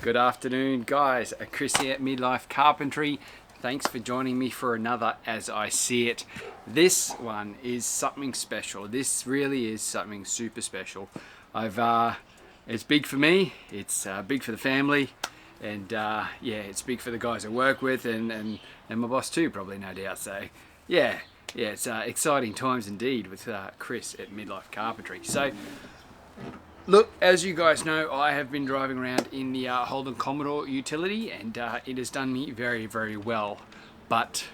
Good afternoon, guys. Chris here at Midlife Carpentry. Thanks for joining me for another As I See It. This one is something special. This really is something super special. It's big for me, it's big for the family, and yeah, it's big for the guys I work with and my boss too, probably, no doubt. So yeah, it's exciting times indeed with Chris at Midlife Carpentry. So look, as you guys know, I have been driving around in the Holden Commodore utility, and it has done me very, very well. But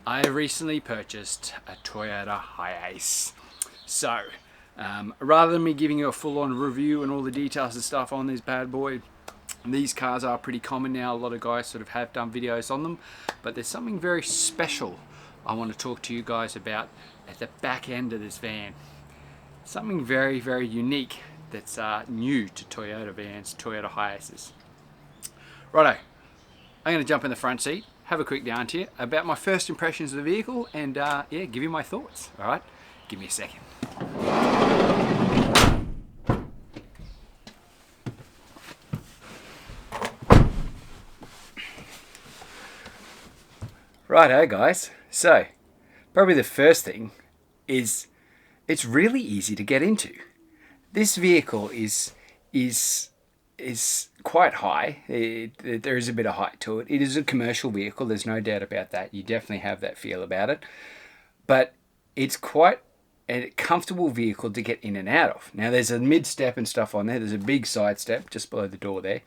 I recently purchased a Toyota Hiace. So rather than me giving you a full-on review and all the details and stuff on this bad boy, these cars are pretty common now. A lot of guys sort of have done videos on them, but there's something very special I want to talk to you guys about at the back end of this van. Something very, very unique that's new to Toyota vans, Toyota Hiaces. Righto, I'm going to jump in the front seat, have a quick down to you about my first impressions of the vehicle, and yeah, give you my thoughts. All right, give me a second. Righto, guys. So, probably the first thing is it's really easy to get into. This vehicle is quite high. There is a bit of height to it. It is a commercial vehicle. There's no doubt about that. You definitely have that feel about it. But it's quite a comfortable vehicle to get in and out of. Now, there's a mid-step and stuff on there. There's a big side step just below the door there.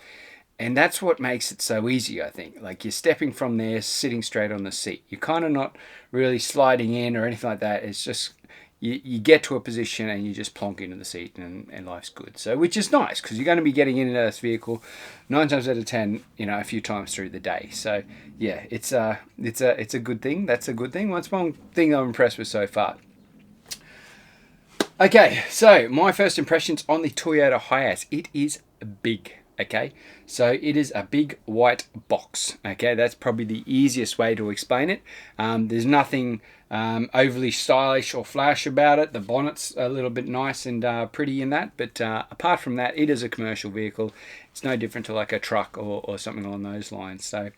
And that's what makes it so easy, I think. Like, you're stepping from there, sitting straight on the seat. You're kind of not really sliding in or anything like that. It's just you get to a position and you just plonk into the seat, and life's good. So, which is nice, because you're going to be getting in and out of this vehicle 9 times out of 10, a few times through the day. So yeah, it's a good thing. That's a good thing. That's one thing I'm impressed with so far. Okay, so my first impressions on the Toyota Hiace. It is big. Okay, so it is a big white box. Okay, that's probably the easiest way to explain it. There's nothing overly stylish or flash about it. The bonnet's a little bit nice and pretty in that, but apart from that, it is a commercial vehicle. It's no different to like a truck or something along those lines. So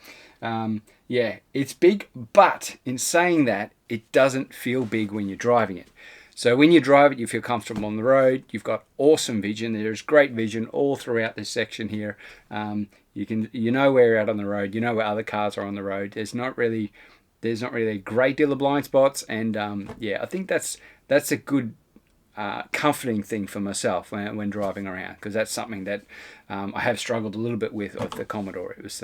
yeah, it's big, but in saying that, it doesn't feel big when you're driving it. So when you drive it, you feel comfortable on the road. You've got awesome vision. There's great vision all throughout this section here. You know where you're out on the road. You know where other cars are on the road. There's not really a great deal of blind spots, and yeah, I think that's a good comforting thing for myself when driving around, because that's something that I have struggled a little bit with the Commodore. It was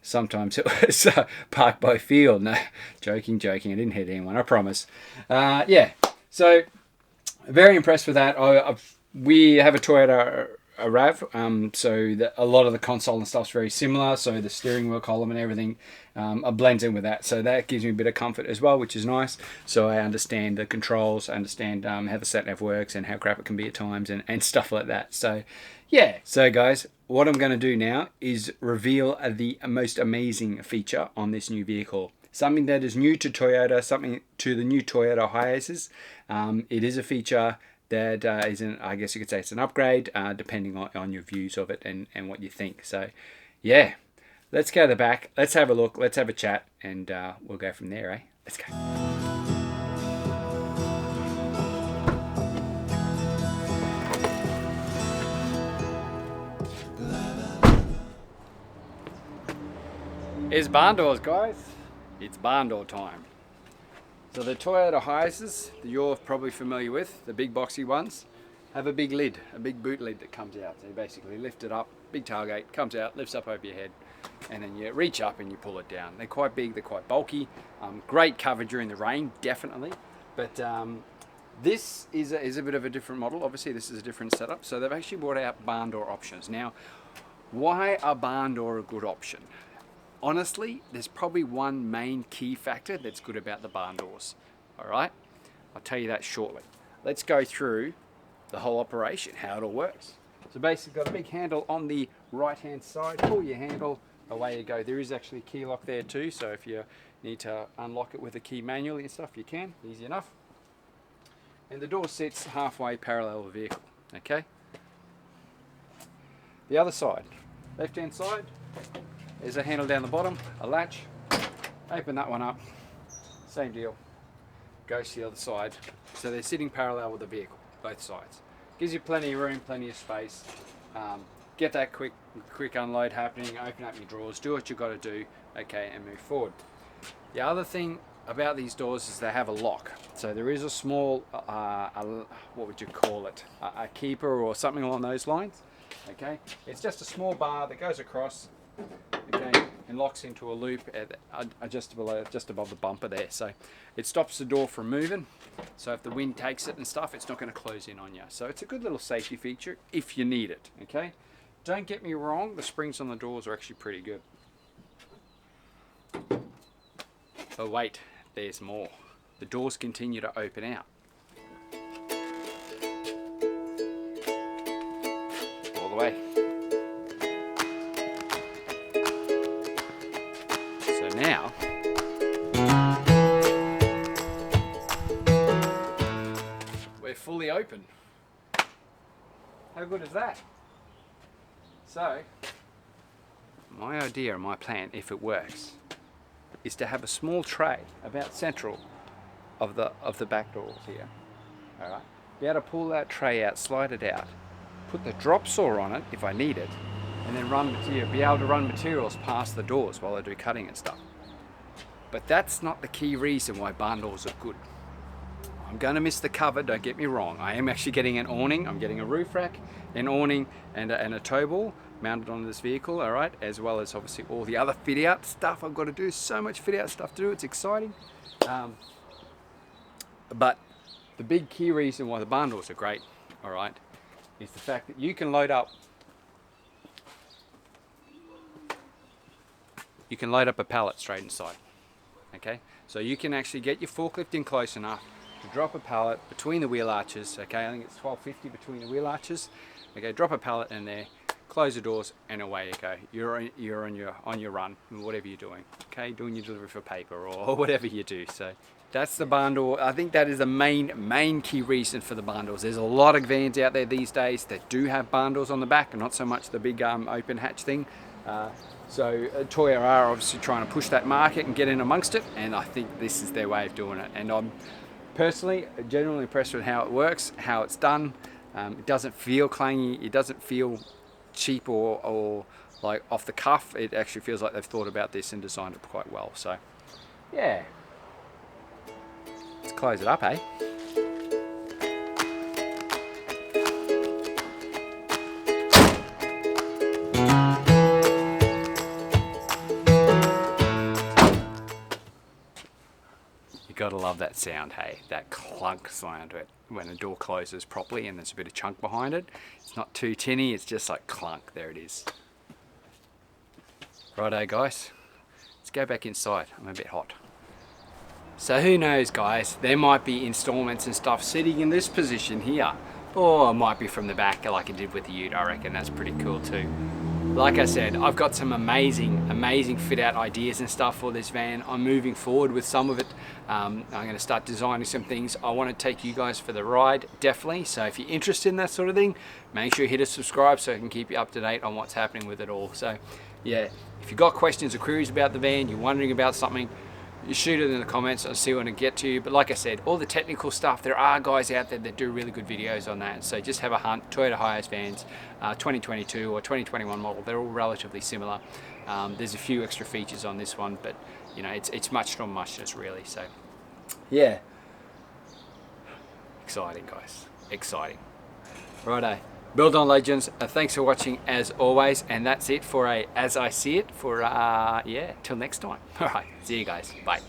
sometimes it was park by field. No, joking. I didn't hit anyone, I promise. Yeah. So, very impressed with that. We have a Toyota RAV, so a lot of the console and stuff's very similar, so the steering wheel column and everything blends in with that. So that gives me a bit of comfort as well, which is nice. So I understand the controls, I understand how the sat-nav works and how crap it can be at times and stuff like that. So, yeah. So, guys, what I'm going to do now is reveal the most amazing feature on this new vehicle. Something that is new to Toyota, something to the new Toyota Hiaces. It is a feature that I guess you could say it's an upgrade, depending on your views of it and what you think. So, yeah, let's go to the back. Let's have a look. Let's have a chat, and we'll go from there, eh? Let's go. Here's barn doors, guys. It's barn door time. So the Toyota Hiaces that you're probably familiar with, the big boxy ones, have a big lid, a big boot lid that comes out. So you basically lift it up, big tailgate, comes out, lifts up over your head, and then you reach up and you pull it down. They're quite big, they're quite bulky, great cover during the rain, definitely. But this is a bit of a different model. Obviously this is a different setup. So they've actually brought out barn door options. Now, why are barn door a good option? Honestly, there's probably one main key factor that's good about the barn doors. All right, I'll tell you that shortly. Let's go through the whole operation, how it all works. So basically, got a big handle on the right-hand side. Pull your handle, away you go. There is actually a key lock there too, so if you need to unlock it with a key manually and stuff, you can, easy enough. And the door sits halfway parallel with the vehicle. Okay. The other side. Left hand side, there's a handle down the bottom, a latch. Open that one up, same deal. Goes to the other side. So they're sitting parallel with the vehicle, both sides. Gives you plenty of room, plenty of space. Get that quick unload happening, open up your drawers, do what you've got to do, okay, and move forward. The other thing about these doors is they have a lock. So there is a small, what would you call it? A keeper or something along those lines, okay? It's just a small bar that goes across, okay, and locks into a loop just above the bumper there. So it stops the door from moving. So if the wind takes it and stuff, it's not going to close in on you. So it's a good little safety feature if you need it, okay? Don't get me wrong, the springs on the doors are actually pretty good. But wait, there's more. The doors continue to open out. All the way. So now, we're fully open. How good is that? So, my idea and my plan, if it works, is to have a small tray about central of the back doors here. All right. Be able to pull that tray out, slide it out, put the drop saw on it if I need it, and then be able to run materials past the doors while I do cutting and stuff. But that's not the key reason why barn doors are good. I'm going to miss the cover, don't get me wrong. I am actually getting an awning. I'm getting a roof rack, an awning, and a tow ball mounted on this vehicle, all right, as well as obviously all the other fit out stuff I've got to do. So much fit out stuff to do, it's exciting. But the big key reason why the barn doors are great, all right, is the fact that you can load up a pallet straight inside, okay? So you can actually get your forklift in close enough to drop a pallet between the wheel arches, okay? I think it's 1250 between the wheel arches. Okay, drop a pallet in there, close the doors, and away you go. You're on your run, whatever you're doing. Okay, doing your delivery for paper or whatever you do. So that's the barn door. I think that is the main key reason for the barn doors. There's a lot of vans out there these days that do have barn doors on the back, and not so much the big open hatch thing. So Toyota are obviously trying to push that market and get in amongst it, and I think this is their way of doing it. And I'm personally genuinely impressed with how it works, how it's done. It doesn't feel clangy, it doesn't feel cheap or like off the cuff. It actually feels like they've thought about this and designed it quite well. So yeah, let's close it up, eh? Gotta love that sound, hey, that clunk sound when the door closes properly and there's a bit of chunk behind it. It's not too tinny, it's just like clunk. There it is. Righto guys, let's go back inside. I'm a bit hot. So who knows guys, there might be installments and stuff sitting in this position here, or it might be from the back like it did with the Ute. I reckon that's pretty cool too. Like I said, I've got some amazing fit out ideas and stuff for this van. I'm moving forward with some of it. I'm going to start designing some things. I want to take you guys for the ride, definitely. So if you're interested in that sort of thing, make sure you hit a subscribe so I can keep you up to date on what's happening with it all. So yeah, if you've got questions or queries about the van, you're wondering about something, you shoot it in the comments. I'll see when I get to you. But like I said, all the technical stuff, there are guys out there that do really good videos on that. So just have a hunt. Toyota Hiace vans, 2022 or 2021 model. They're all relatively similar. There's a few extra features on this one, but you know, it's much from muchness really. So yeah, exciting guys, exciting. Righto. Build on Legends, thanks for watching as always, and that's it for As I See It for, yeah, till next time. Alright, see you guys, bye.